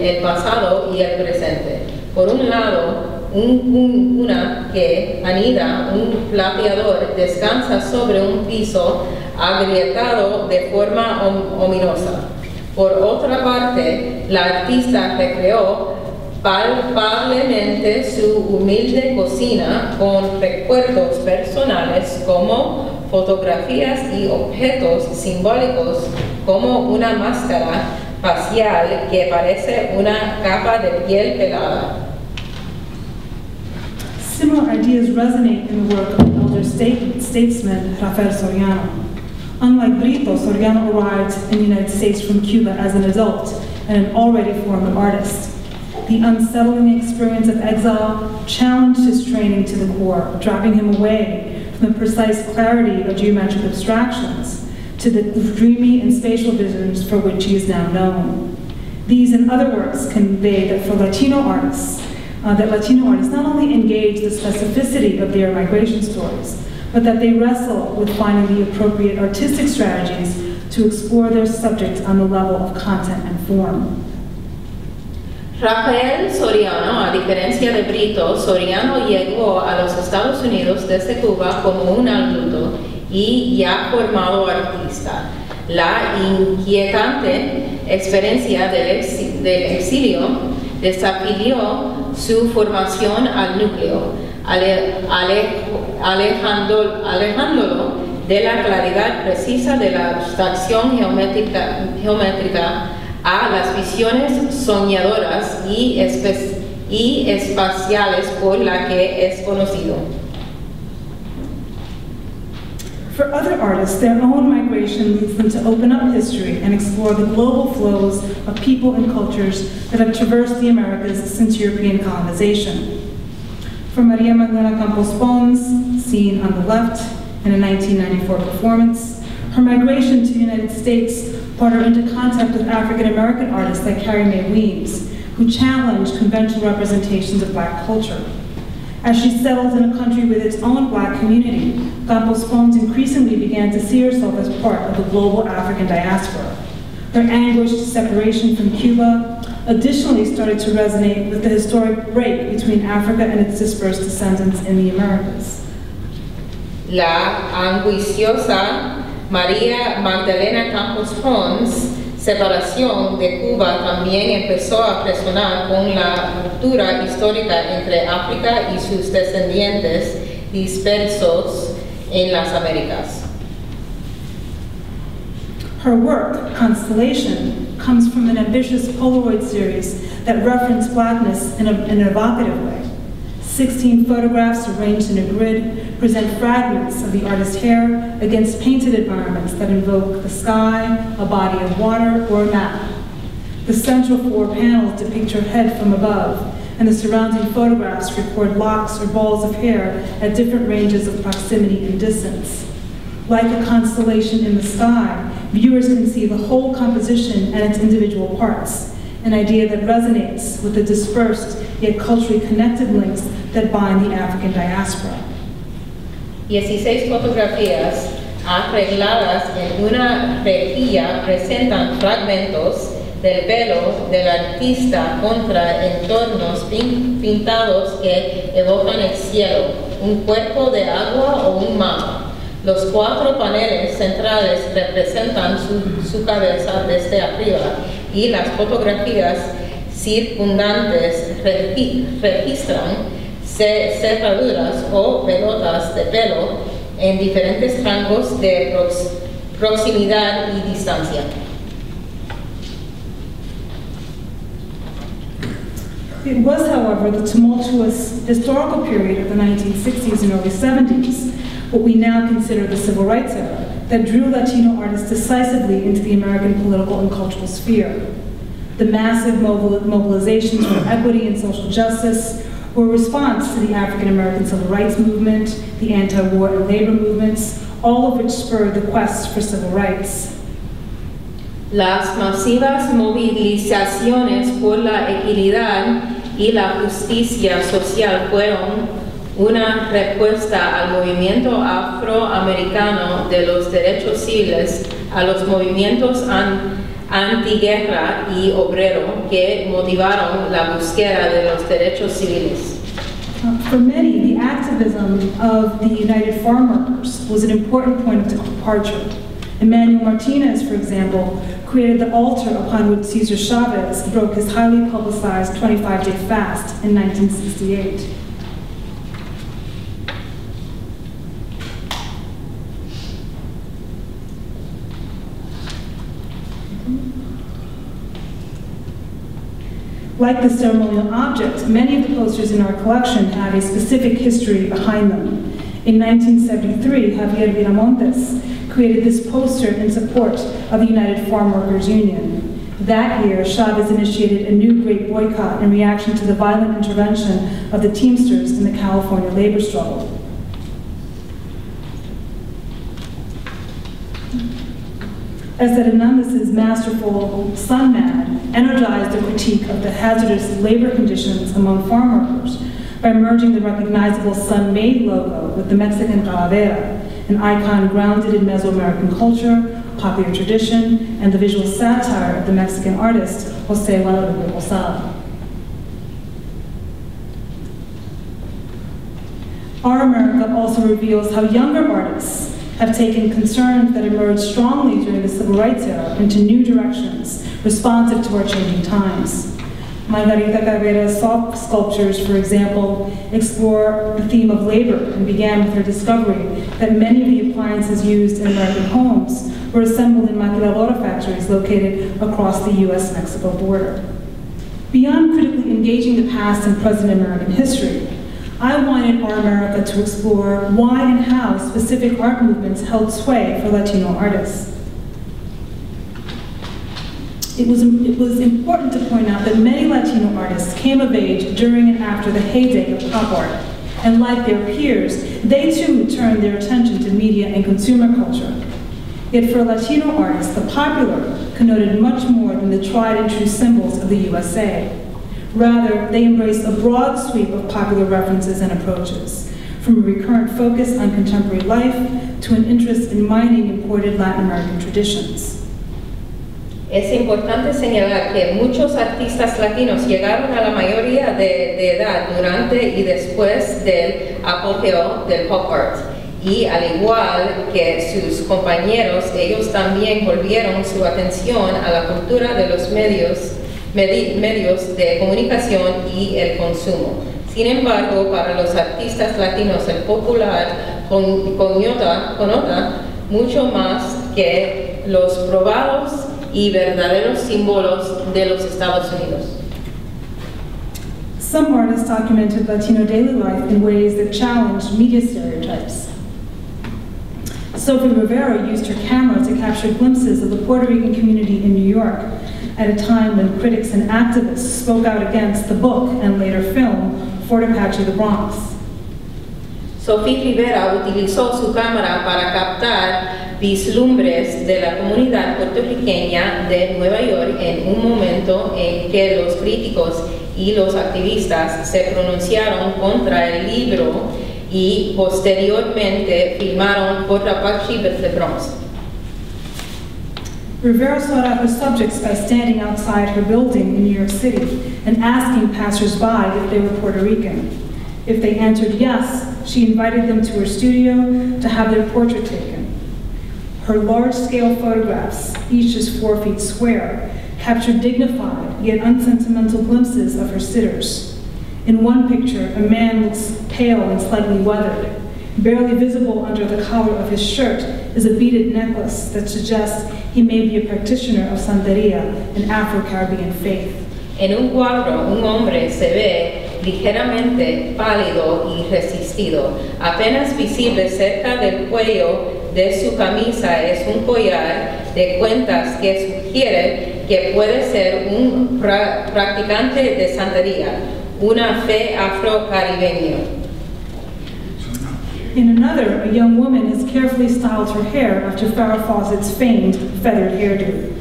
el pasado y el presente. Por un lado, una que anida, un plateador descansa sobre un piso agrietado de forma ominosa. Por otra parte, la artista recreó palpablemente su humilde cocina con recuerdos personales como fotografías y objetos simbólicos como una máscara facial que parece una capa de piel pelada. Similar ideas resonate in the work of the elder statesman Rafael Soriano. Unlike Brito, Soriano arrived in the United States from Cuba as an adult and an already formed artist. The unsettling experience of exile challenged his training to the core, driving him away from the precise clarity of geometric abstractions to the dreamy and spatial visions for which he is now known. These and other works convey that for Latino artists not only engage the specificity of their migration stories, but that they wrestle with finding the appropriate artistic strategies to explore their subjects on the level of content and form. Rafael Soriano, a diferencia de Brito, Soriano llegó a los Estados Unidos desde Cuba como un adulto y ya formado artista. La inquietante experiencia del exilio desafió su formación al núcleo, alejándolo de la claridad precisa de la abstracción geométrica a las visiones soñadoras y espaciales por la que es conocido. For other artists, their own migration leads them to open up history and explore the global flows of people and cultures that have traversed the Americas since European colonization. For Maria Magdalena Campos Pons, seen on the left in a 1994 performance, her migration to the United States brought her into contact with African-American artists like Carrie Mae Weems, who challenged conventional representations of Black culture. As she settled in a country with its own Black community, Campos Pons increasingly began to see herself as part of the global African diaspora. Her anguished separation from Cuba additionally started to resonate with the historic break between Africa and its dispersed descendants in the Americas. La angustiosa María Magdalena Campos Pons' separación de Cuba también empezó a resonar con la ruptura histórica entre África y sus descendientes dispersos en las Américas. Her work, Constellation, comes from an ambitious Polaroid series that reference Blackness in an evocative way. 16 photographs arranged in a grid present fragments of the artist's hair against painted environments that invoke the sky, a body of water, or a map. The central 4 panels depict her head from above, and the surrounding photographs record locks or balls of hair at different ranges of proximity and distance. Like a constellation in the sky, viewers can see the whole composition and its individual parts, an idea that resonates with the dispersed yet culturally connected links that bind the African diaspora. 16 fotografías arregladas en una rejilla presentan fragmentos del pelo del artista contra entornos pintados que evocan el cielo, un cuerpo de agua o un mapa. Los 4 paneles centrales representan su cabeza desde arriba y las fotografías circundantes registran cerraduras o pelotas de pelo en diferentes rangos de proximidad y distancia. It was, however, the tumultuous historical period of the 1960s and early 70s, what we now consider the civil rights era, that drew Latino artists decisively into the American political and cultural sphere. The massive mobilizations for equity and social justice were a response to the African American civil rights movement, the anti-war and labor movements, all of which spurred the quest for civil rights. Las masivas movilizaciones por la equidad y la justicia social fueron una respuesta al movimiento afroamericano de los derechos civiles, a los movimientos antiguerra y obrero que motivaron la búsqueda de los derechos civiles. For many, the activism of the United Farm Workers was an important point of departure. Emmanuel Martinez, for example, created the altar upon which Cesar Chavez broke his highly publicized 25-day fast in 1968. Like the ceremonial object, many of the posters in our collection have a specific history behind them. In 1973, Javier Viramontes created this poster in support of the United Farm Workers Union. That year, Chavez initiated a new great boycott in reaction to the violent intervention of the Teamsters in the California labor struggle. Esther Hernandez's masterful Sun Mad energized a critique of the hazardous labor conditions among farm workers by merging the recognizable Sun-Made logo with the Mexican calavera, an icon grounded in Mesoamerican culture, popular tradition, and the visual satire of the Mexican artist José Guadalupe Posada. Our America also reveals how younger artists have taken concerns that emerged strongly during the Civil Rights era into new directions, responsive to our changing times. Margarita Cabrera's soft sculptures, for example, explore the theme of labor and began with her discovery that many of the appliances used in American homes were assembled in maquiladora factories located across the US-Mexico border. Beyond critically engaging the past and present American history, I wanted Our America to explore why and how specific art movements held sway for Latino artists. It was important to point out that many Latino artists came of age during and after the heyday of pop art, and like their peers, they too turned their attention to media and consumer culture. Yet for Latino artists, the popular connoted much more than the tried and true symbols of the USA. Rather, they embraced a broad sweep of popular references and approaches, from a recurrent focus on contemporary life to an interest in mining imported Latin American traditions. Es importante señalar que muchos artistas latinos llegaron a la mayoría de edad durante y después del apogeo del pop art. Y al igual que sus compañeros, ellos también volvieron su atención a la cultura de los medios de comunicación y el consumo. Sin embargo, para los artistas latinos, el popular connota mucho más que los probados y verdaderos símbolos de los Estados Unidos. Some artists documented Latino daily life in ways that challenged media stereotypes. Sophie Rivera used her camera to capture glimpses of the Puerto Rican community in New York at a time when critics and activists spoke out against the book and later film, Fort Apache, the Bronx. Sophie Rivera utilizó su cámara para captar vislumbres de la comunidad puertorriqueña de Nueva York en un momento en que los críticos y los activistas se pronunciaron contra el libro y posteriormente filmaron Fort Apache, the Bronx. Rivera sought out her subjects by standing outside her building in New York City and asking passers-by if they were Puerto Rican. If they answered yes, she invited them to her studio to have their portrait taken. Her large-scale photographs, each just 4 feet square, captured dignified yet unsentimental glimpses of her sitters. In one picture, a man looks pale and slightly weathered. Barely visible under the collar of his shirt is a beaded necklace that suggests he may be a practitioner of Santeria, an Afro-Caribbean faith. En un cuadro, un hombre se ve ligeramente pálido y resistido. Apenas visible cerca del cuello de su camisa es un collar de cuentas que sugiere que puede ser un practicante de santería, una fe afro-caribeña. In another, a young woman has carefully styled her hair after Farrah Fawcett's famed feathered hairdo.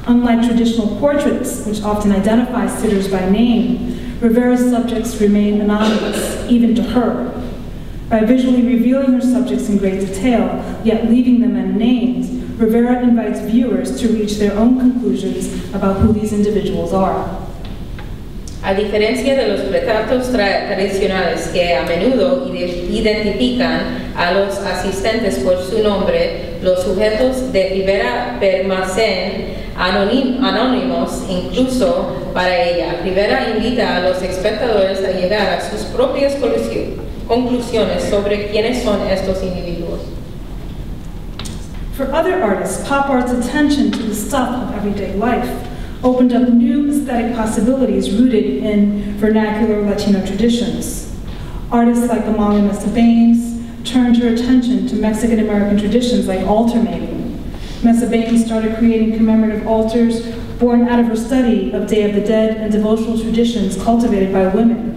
Unlike traditional portraits, which often identify sitters by name, Rivera's subjects remain anonymous, even to her. By visually revealing her subjects in great detail, yet leaving them unnamed, Rivera invites viewers to reach their own conclusions about who these individuals are. A diferencia de los retratos tradicionales que a menudo identifican a los asistentes por su nombre, los sujetos de Rivera permanecen anónimos incluso para ella. Rivera invita a los espectadores a llegar a sus propias conclusiones sobre quiénes son estos individuos. For other artists, pop art's attention to the stuff of everyday life opened up new aesthetic possibilities rooted in vernacular Latino traditions. Artists like Amalia Mesa Baines turned her attention to Mexican-American traditions like altar making. Mesa Baines started creating commemorative altars born out of her study of Day of the Dead and devotional traditions cultivated by women,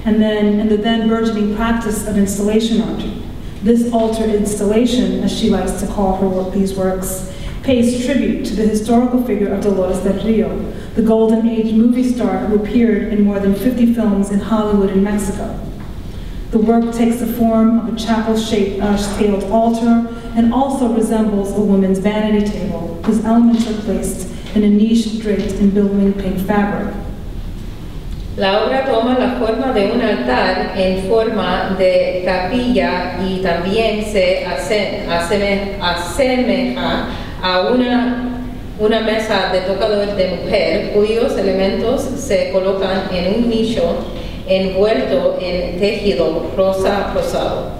and then in the then burgeoning practice of installation art. This altar installation, as she likes to call these works, pays tribute to the historical figure of Dolores del Rio, the Golden Age movie star who appeared in more than 50 films in Hollywood and Mexico. The work takes the form of a chapel-scaled altar and also resembles a woman's vanity table, whose elements are placed in a niche draped in billowing pink fabric. La obra toma la forma de un altar en forma de capilla y también se asemeja a una mesa de tocador de mujer cuyos elementos se colocan en un nicho envuelto en tejido rosado.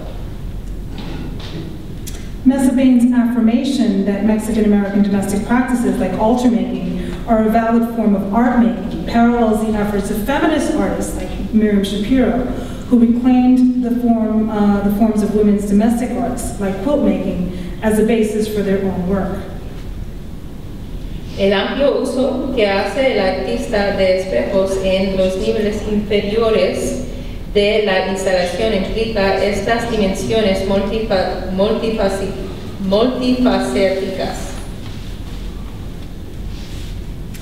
Mesa Baines' affirmation that Mexican-American domestic practices like altar making are a valid form of art making parallels the efforts of feminist artists like Miriam Shapiro, who reclaimed the forms of women's domestic arts like quilt making as a basis for their own work. El amplio uso que hace el artista de espejos en los niveles inferiores de la instalación implica estas dimensiones multifacéticas.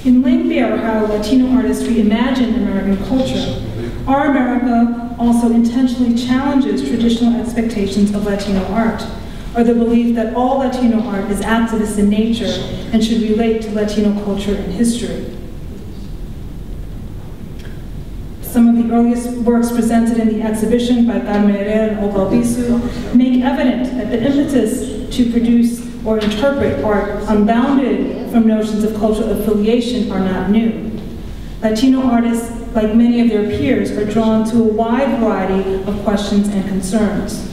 In laying bare how Latino artists reimagine American culture, Our America also intentionally challenges traditional expectations of Latino art, or the belief that all Latino art is activist in nature and should relate to Latino culture and history. Some of the earliest works presented in the exhibition by Carmen Ramos and Olga Albizu make evident that the impetus to produce or interpret art unbounded from notions of cultural affiliation are not new. Latino artists, like many of their peers, are drawn to a wide variety of questions and concerns.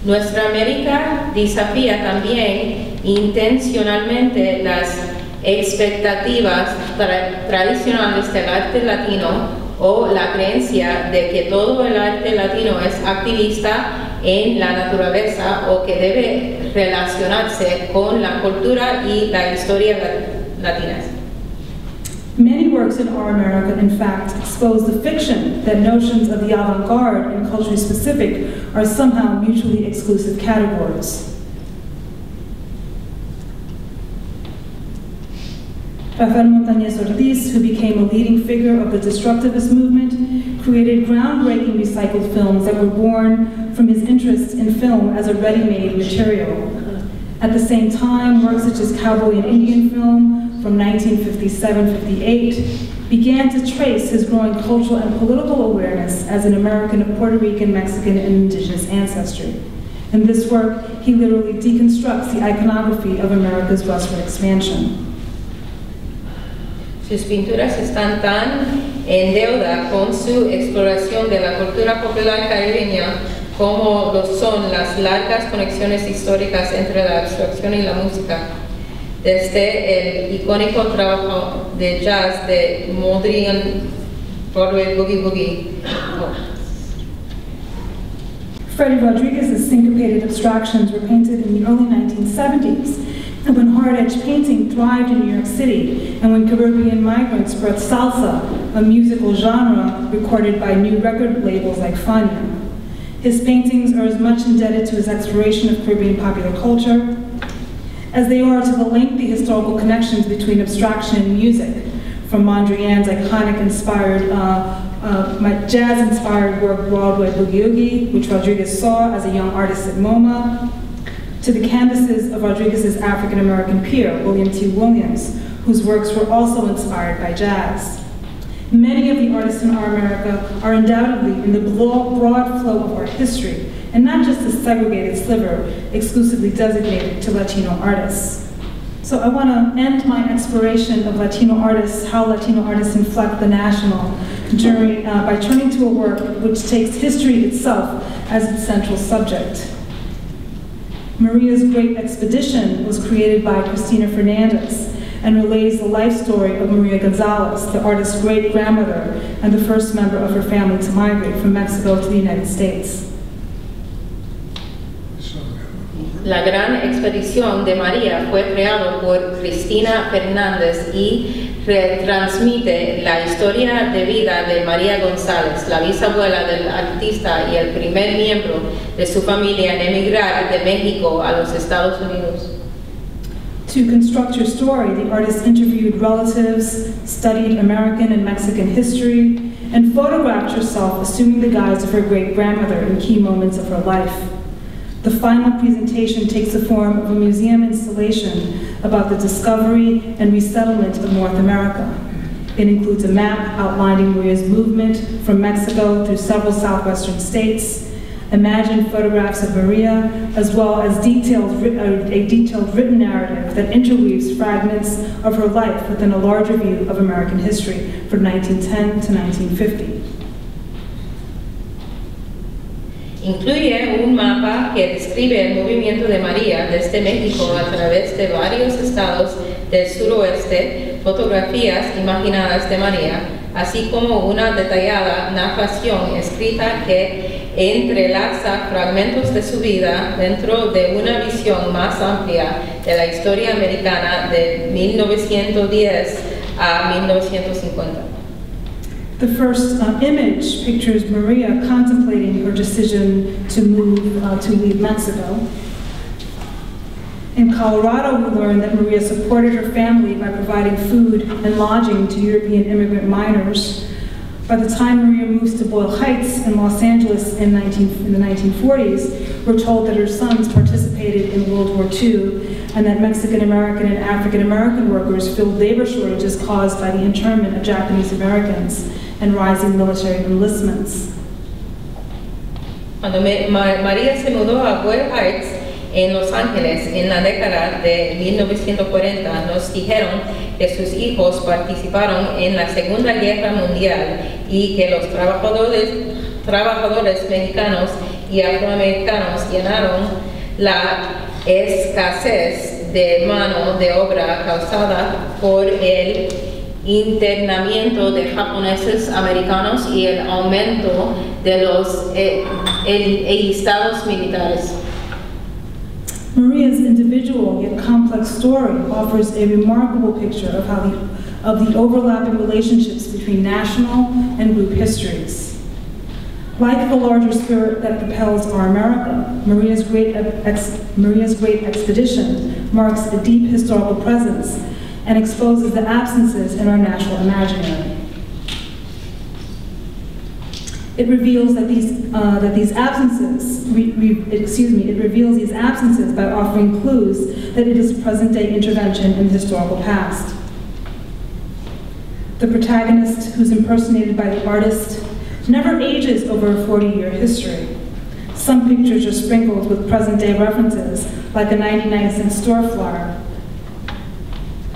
Nuestra América desafía también intencionalmente las expectativas tradicionales del arte latino o la creencia de que todo el arte latino es activista en la naturaleza o que debe relacionarse con la cultura y la historia latinas. Many works in Our America, in fact, expose the fiction that notions of the avant-garde and culturally specific are somehow mutually exclusive categories. Rafael Montañez Ortiz, who became a leading figure of the destructivist movement, created groundbreaking recycled films that were born from his interest in film as a ready-made material. At the same time, works such as Cowboy and Indian film from 1957-58 began to trace his growing cultural and political awareness as an American of Puerto Rican, Mexican, and indigenous ancestry. In this work, he literally deconstructs the iconography of America's westward expansion. Sus pinturas están tan en deuda con su exploración de la cultura popular caribeña como lo son las largas conexiones históricas entre la abstracción y la música, desde el icónico trabajo de jazz de Modern Broadway Boogie Boogie. Freddie Rodriguez's syncopated abstractions were painted in the early 1970s, and when hard-edge painting thrived in New York City, and when Caribbean migrants brought salsa, a musical genre recorded by new record labels like Fania. His paintings are as much indebted to his exploration of Caribbean popular culture as they are to the lengthy historical connections between abstraction and music, from Mondrian's iconic-inspired, jazz-inspired work Broadway Boogie Oogie, which Rodriguez saw as a young artist at MoMA, to the canvases of Rodriguez's African-American peer, William T. Williams, whose works were also inspired by jazz. Many of the artists in Our America are undoubtedly in the broad flow of art history, and not just a segregated sliver exclusively designated to Latino artists. So I want to end my exploration of Latino artists, how Latino artists inflect the national, by turning to a work which takes history itself as its central subject. Maria's Great Expedition was created by Cristina Fernandez and relays the life story of Maria Gonzalez, the artist's great-grandmother and the first member of her family to migrate from Mexico to the United States. La Gran Expedición de María fue creado por Cristina Fernández y retransmite la historia de vida de María González, la bisabuela del artista y el primer miembro de su familia en emigrar de México a los Estados Unidos. To construct her story, the artist interviewed relatives, studied American and Mexican history, and photographed herself assuming the guise of her great-grandmother in key moments of her life. The final presentation takes the form of a museum installation about the discovery and resettlement of North America. It includes a map outlining Maria's movement from Mexico through several southwestern states, imagined photographs of Maria, as well as a detailed written narrative that interweaves fragments of her life within a larger view of American history from 1910 to 1950. Incluye un mapa que describe el movimiento de María desde México a través de varios estados del suroeste, fotografías imaginadas de María, así como una detallada narración escrita que entrelaza fragmentos de su vida dentro de una visión más amplia de la historia americana de 1910 a 1950. The first image pictures Maria contemplating her decision to leave Mexico. In Colorado, we learned that Maria supported her family by providing food and lodging to European immigrant miners. By the time Maria moves to Boyle Heights in Los Angeles in the 1940s, we're told that her sons participated in World War II and that Mexican-American and African-American workers filled labor shortages caused by the internment of Japanese Americans and rising military enlistments. Cuando María se mudó a Boyle Heights en Los Ángeles en la década de 1940, nos dijeron que sus hijos participaron en la Segunda Guerra Mundial y que los trabajadores mexicanos y afroamericanos llenaron la escasez de mano de obra causada por el internamiento de japoneses americanos y el aumento de los estados militares. Maria's individual yet complex story offers a remarkable picture of the overlapping relationships between national and group histories. Like the larger spirit that propels Our America, Maria's Great Expedition marks a deep historical presence and exposes the absences in our national imaginary. It reveals that these absences by offering clues that it is a present-day intervention in the historical past. The protagonist, who's impersonated by the artist, never ages over a 40-year history. Some pictures are sprinkled with present-day references, like a 99-cent store flyer.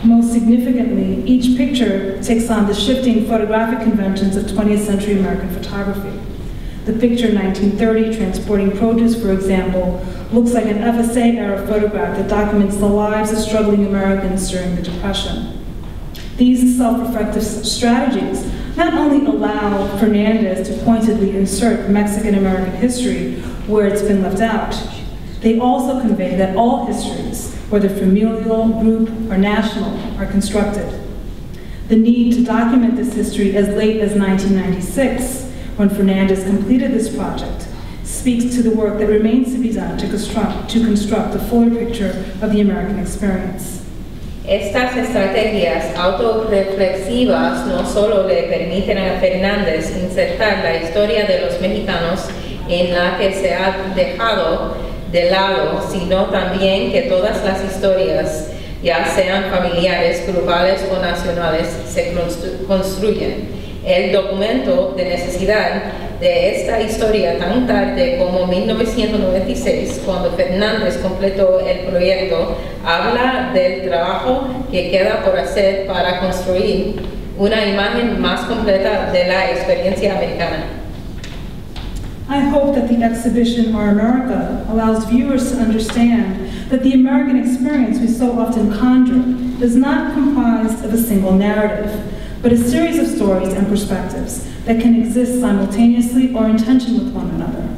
Most significantly, each picture takes on the shifting photographic conventions of 20th century American photography. The picture 1930, transporting produce, for example, looks like an FSA-era photograph that documents the lives of struggling Americans during the Depression. These self-reflective strategies not only allow Fernandez to pointedly insert Mexican-American history where it's been left out, they also convey that all histories, whether familial, group, or national, are constructed. The need to document this history as late as 1996, when Fernandez completed this project, speaks to the work that remains to be done to construct the fuller picture of the American experience. Estas estrategias autorreflexivas no solo le permiten a Fernández insertar la historia de los mexicanos en la que se ha dejado de lado, sino también que todas las historias, ya sean familiares, grupales o nacionales, se construyen. El documento de necesidad de esta historia tan tarde como 1996, cuando Fernández completó el proyecto, habla del trabajo que queda por hacer para construir una imagen más completa de la experiencia americana. I hope that the exhibition Our America allows viewers to understand that the American experience we so often conjure is not comprised of a single narrative, but a series of stories and perspectives that can exist simultaneously or in tension with one another.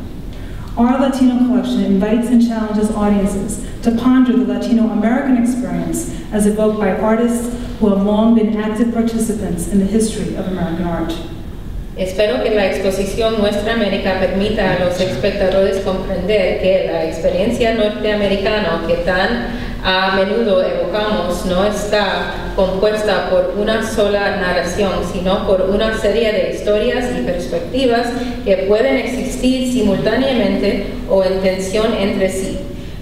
Our Latino collection invites and challenges audiences to ponder the Latino American experience as evoked by artists who have long been active participants in the history of American art. Espero que la exposición Nuestra América permita a los espectadores comprender que la experiencia norteamericana que tan a menudo evocamos no está compuesta por una sola narración, sino por una serie de historias y perspectivas que pueden existir simultáneamente o en tensión entre sí.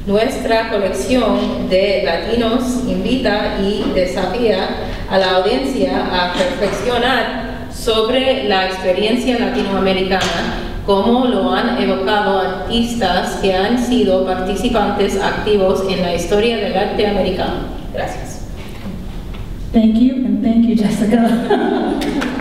Nuestra colección de latinos invita y desafía a la audiencia a reflexionar sobre la experiencia latinoamericana, como lo han evocado artistas que han sido participantes activos en la historia del arte americano. Gracias. Thank you, and thank you, Jessica.